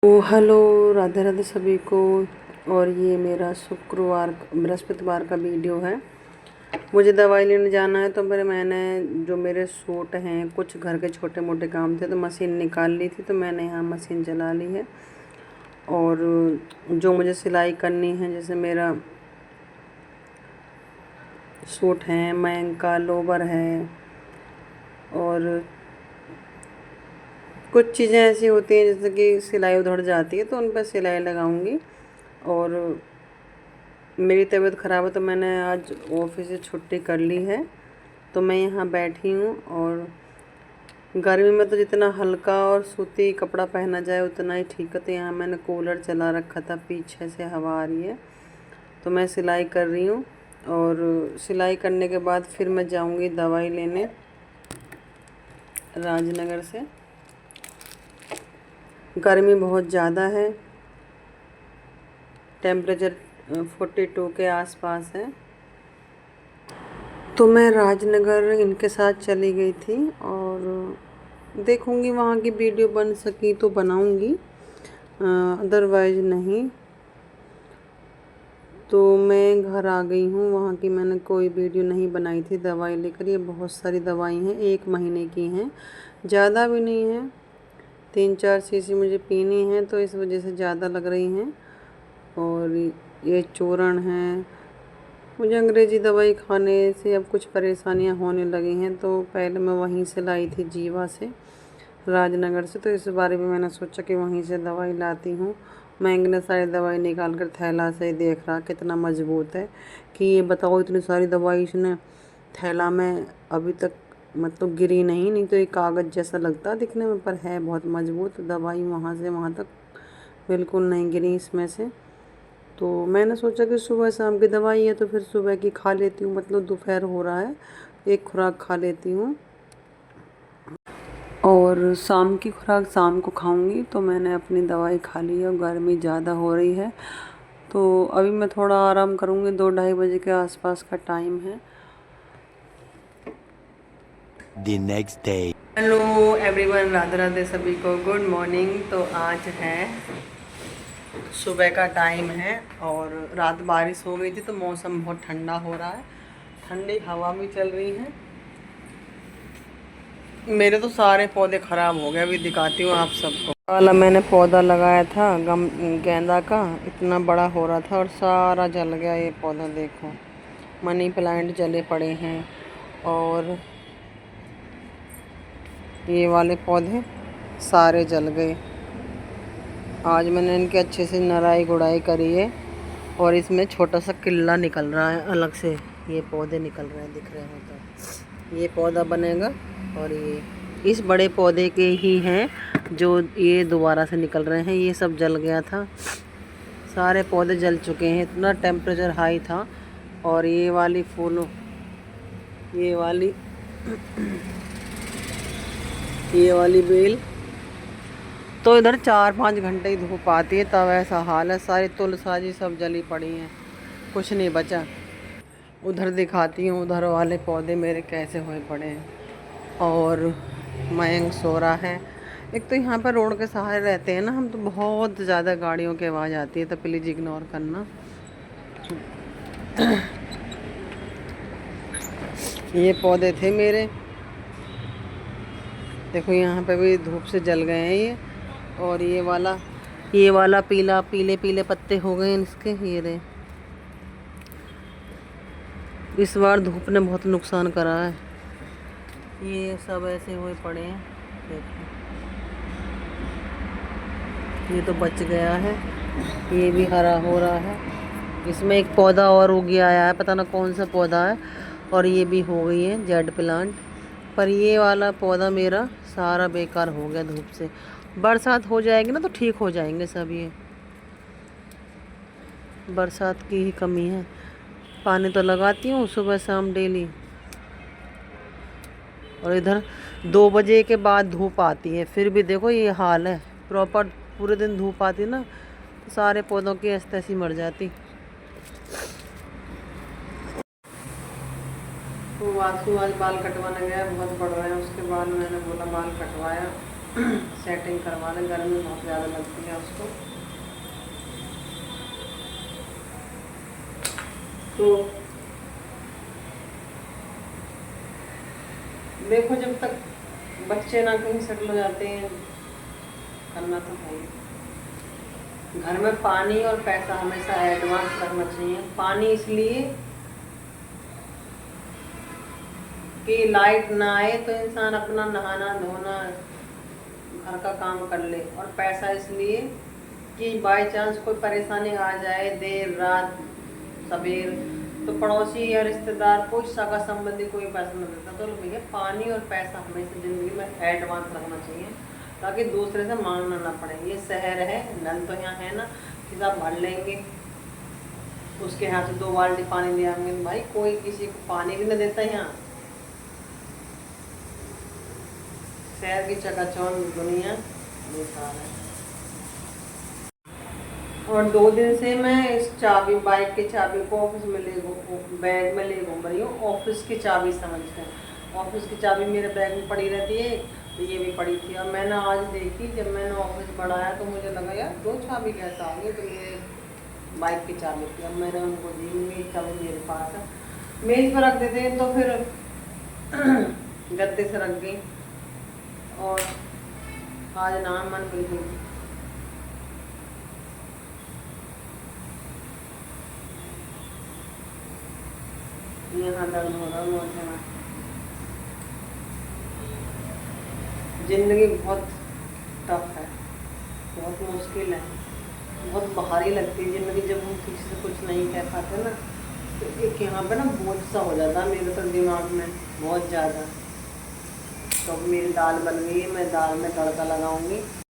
तो हेलो, राधे राधे सभी को। और ये मेरा शुक्रवार बृहस्पतिवार का वीडियो है। मुझे दवाई लेने जाना है तो मैंने जो मेरे सूट हैं, कुछ घर के छोटे मोटे काम थे तो मशीन निकाल ली थी, तो मैंने यहाँ मशीन चला ली है। और जो मुझे सिलाई करनी है, जैसे मेरा सूट है, मैंग का लोवर है, और कुछ चीज़ें ऐसी होती हैं जैसे कि सिलाई उधड़ जाती है तो उन पर सिलाई लगाऊंगी। और मेरी तबीयत ख़राब है तो मैंने आज ऑफिस से छुट्टी कर ली है, तो मैं यहाँ बैठी हूँ। और गर्मी में तो जितना हल्का और सूती कपड़ा पहना जाए उतना ही ठीक है। तो यहाँ मैंने कूलर चला रखा था, पीछे से हवा आ रही है, तो मैं सिलाई कर रही हूँ। और सिलाई करने के बाद फिर मैं जाऊँगी दवाई लेने राजनगर से। गर्मी बहुत ज़्यादा है, टेम्परेचर 42 के आसपास है। तो मैं राजनगर इनके साथ चली गई थी और देखूंगी वहाँ की वीडियो बन सकी तो बनाऊंगी, अदरवाइज नहीं। तो मैं घर आ गई हूँ, वहाँ की मैंने कोई वीडियो नहीं बनाई थी दवाई लेकर। ये बहुत सारी दवाई हैं, 1 महीने की हैं, ज़्यादा भी नहीं है। 3-4 शीशी मुझे पीनी है तो इस वजह से ज़्यादा लग रही हैं। और ये चूर्ण है। मुझे अंग्रेज़ी दवाई खाने से अब कुछ परेशानियां होने लगी हैं, तो पहले मैं वहीं से लाई थी, जीवा से, राजनगर से। तो इस बारे में मैंने सोचा कि वहीं से दवाई लाती हूँ। महंगे ने सारी दवाई निकाल कर थैला से ही देख रहा कितना मजबूत है, कि ये बताओ इतनी सारी दवाई इसने थैला में अभी तक मतलब गिरी नहीं तो ये कागज़ जैसा लगता दिखने में, पर है बहुत मजबूत दवाई। वहाँ से वहाँ तक बिल्कुल नहीं गिरी इसमें से। तो मैंने सोचा कि सुबह शाम की दवाई है तो फिर सुबह की खा लेती हूँ, मतलब दोपहर हो रहा है, एक खुराक खा लेती हूँ और शाम की खुराक शाम को खाऊंगी। तो मैंने अपनी दवाई खा ली है। गर्मी ज़्यादा हो रही है तो अभी मैं थोड़ा आराम करूँगी। 2-2:30 बजे के आसपास का टाइम है। The next day. Hello everyone, Radhe Radhe सभी को, गुड मॉर्निंग। तो आज है सुबह का टाइम है और रात बारिश हो गई थी तो मौसम बहुत ठंडा हो रहा है, ठंडी हवा भी चल रही है। मेरे तो सारे पौधे ख़राब हो गए, अभी दिखाती हूँ आप सबको। वाला मैंने पौधा लगाया था गेंदा का, इतना बड़ा हो रहा था और सारा जल गया। ये पौधा देखो, मनी प्लांट जले पड़े हैं। और ये वाले पौधे सारे जल गए। आज मैंने इनके अच्छे से नराई गुड़ाई करी है और इसमें छोटा सा किल्ला निकल रहा है अलग से। ये पौधे निकल रहे हैं, दिख रहे हो तो ये पौधा बनेगा। और ये इस बड़े पौधे के ही हैं जो ये दोबारा से निकल रहे हैं। ये सब जल गया था, सारे पौधे जल चुके हैं, इतना टेम्परेचर हाई था। और ये वाली फूलों, ये वाली बेल तो इधर 4-5 घंटे ही धूप आती है तब ऐसा हाल है। सारी तुलसाजी सब जली पड़ी हैं, कुछ नहीं बचा। उधर दिखाती हूँ, उधर वाले पौधे मेरे कैसे हुए पड़े हैं। और मयंक सो रहा है। एक तो यहाँ पर रोड के सहारे रहते हैं ना हम, तो बहुत ज़्यादा गाड़ियों की आवाज़ आती है, तो प्लीज़ इग्नोर करना। ये पौधे थे मेरे, देखो यहाँ पे भी धूप से जल गए हैं ये। और ये वाला पीले पीले पत्ते हो गए हैं इसके, ये रहे। इस बार धूप ने बहुत नुकसान करा है। ये सब ऐसे हुए पड़े हैं, देखो ये तो बच गया है, ये भी हरा हो रहा है। इसमें एक पौधा और उग आया है, पता ना कौन सा पौधा है। और ये भी हो गई है जेड प्लांट। पर ये वाला पौधा मेरा सारा बेकार हो गया धूप से। बरसात हो जाएगी ना तो ठीक हो जाएंगे सब। ये बरसात की ही कमी है। पानी तो लगाती हूँ सुबह शाम डेली। और इधर 2 बजे के बाद धूप आती है, फिर भी देखो ये हाल है। प्रॉपर पूरे दिन धूप आती ना तो सारे पौधों की ऐसी मर जाती। तो वासु आज बाल कटवाने गया, बहुत बढ़ रहे हैं उसके बाल। मैंने बोला बाल कटवाया सेटिंग करवा लें, गर्मी बहुत ज़्यादा लगती है उसको। तो देखो जब तक बच्चे ना कहीं सेटल हो जाते हैं, करना तो है ही। घर में पानी और पैसा हमेशा एडवांस रखना चाहिए। पानी इसलिए कि लाइट ना आए तो इंसान अपना नहाना धोना घर का काम कर ले, और पैसा इसलिए कि बाय चांस कोई परेशानी आ जाए, देर रात सवेर, तो पड़ोसी या रिश्तेदार कोई सगा संबंधी कोई पैसा नहीं देता। तो भैया पानी और पैसा हमेशा ज़िंदगी में एडवांस रखना चाहिए, ताकि दूसरे से मांगना ना पड़े। ये शहर है, नल तो यहाँ है ना कि आप भर लेंगे, उसके हाथ से 2 बाल्टी पानी ले आएंगे। भाई कोई किसी को पानी भी नहीं देता यहाँ। शहर की चकाचौंध दुनिया बेकार है। और 2 दिन से मैं इस चाबी, बाइक की चाबी को ऑफिस में बैग में ले घूम रही हूँ। ऑफिस की चाबी समझ कर, ऑफिस की चाबी मेरे बैग में पड़ी रहती है, तो ये भी पड़ी थी। और मैंने आज देखी, जब मैंने ऑफिस बढ़ाया तो मुझे लगा यार 2 चाबी कैसा आ गई, तो मेरे बाइक की चाबी थी। अब मैंने उनको दी, मेरी चाबी मेरे पास है, मेज पर रख देते हैं तो फिर गद्दे से रख गई। और आज ना मन बिल्कुल यहाँ दर्द हो रहा है मुझे। ज़िंदगी बहुत टफ है, बहुत मुश्किल है, बहुत भारी लगती है ज़िंदगी जब हम किसी से कुछ नहीं कह पाते ना। तो एक यहाँ पे ना बोझ सा हो जाता है मेरे तो दिमाग में बहुत ज़्यादा। तो मेरी दाल बन गई है, मैं दाल में तड़का लगाऊंगी।